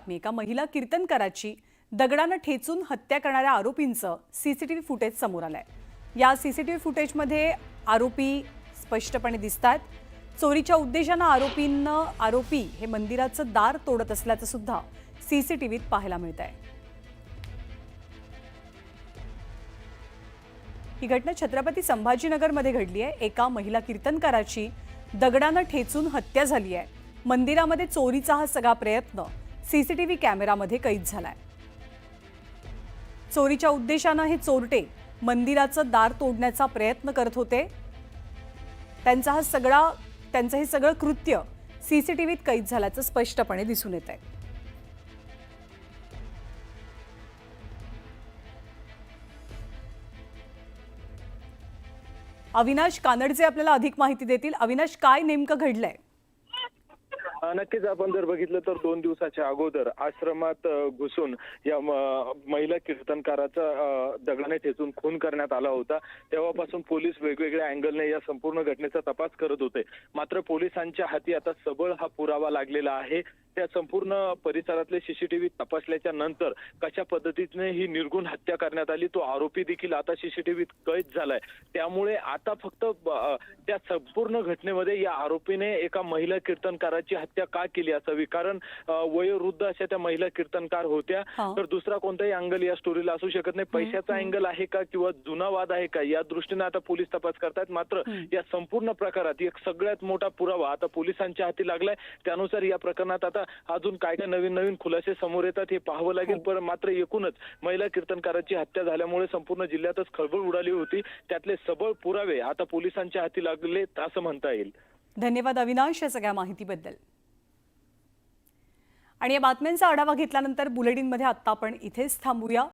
बातमी एका महिला कीर्तनकाराची दगडाने ठेचून हत्या करणाऱ्या आरोपींचं सीसीटीव्ही फुटेज समोर आलंय। या सीसीटीव्ही फुटेजमध्ये आरोपी स्पष्टपणे दिसतात। चोरीच्या उद्देशाने आरोपी हे मंदिराचं दार तोडत असल्याचं सुद्धा सीसीटीव्हीत पाहायला मिळतंय। ही घटना छत्रपती संभाजीनगरमध्ये घडली आहे। एका महिला कीर्तनकाराची दगडाने ठेचून हत्या झाली आहे। मंदिरामध्ये चोरीचा हा सगळा प्रयत्न सीसीटीव्ही कॅमेरामध्ये कैद झालाय। चोरीच्या उद्देशाने हे चोरटे मंदिराचं दार तोडण्याचा प्रयत्न करत होते। त्यांचं हे सगळं कृत्य सीसीटीव्हीत कैद झाल्याचं स्पष्टपणे दिसून येतंय। अविनाश कानडचे आपल्याला अधिक माहिती देतील। अविनाश, काय नेमकं घडलंय? नक्कीच आपण जर बघितलं तर 2 दिवसाच्या अगोदर आश्रमात घुसून या महिला कीर्तनकाराचा दगडाने ठेचून खून करण्यात आला होता। तेव्हापासून पोलीस वेगवेगळ्या अँगलने या संपूर्ण घटनेचा तपास करत होते। मात्र पोलिसांच्या हाती आता सबळ हा पुरावा लागलेला आहे। त्या संपूर्ण परिसरातले सीसीटीव्ही तपासल्याच्या नंतर कशा पद्धतीने ही निर्गुण हत्या करण्यात आली तो आरोपी देखील आता सीसीटीव्हीत कैद झालाय। त्यामुळे आता फक्त त्या संपूर्ण घटनेमध्ये या आरोपीने एका महिला कीर्तनकाराची हत्या का केली असावी, कारण वयोवृद्ध अशा त्या महिला कीर्तनकार होत्या। तर दुसरा कोणताही अँगल या स्टोरीला असू शकत नाही। पैशाचा अँगल आहे का किंवा जुना वाद आहे का या दृष्टीने आता पोलीस तपास करतात। मात्र या संपूर्ण प्रकारात एक सगळ्यात मोठा पुरावा आता पोलिसांच्या हाती लागलाय। त्यानुसार या प्रकरणात आता अजून काय काय नवीन खुलासे समोर येतात हे पाहावं लागेल। पण मात्र एकूणच महिला कीर्तनकाराची हत्या झाल्यामुळे संपूर्ण जिल्ह्यातच खळबळ उडाली होती। त्यातले सबळ पुरावे आता पोलिसांच्या हाती लागलेत असं म्हणता येईल। धन्यवाद अविनाश या सगळ्या माहितीबद्दल। आणि या बातम्यांचा आढावा घेतल्यानंतर बुलेटिनमध्ये आता आपण इथेच थांबूया।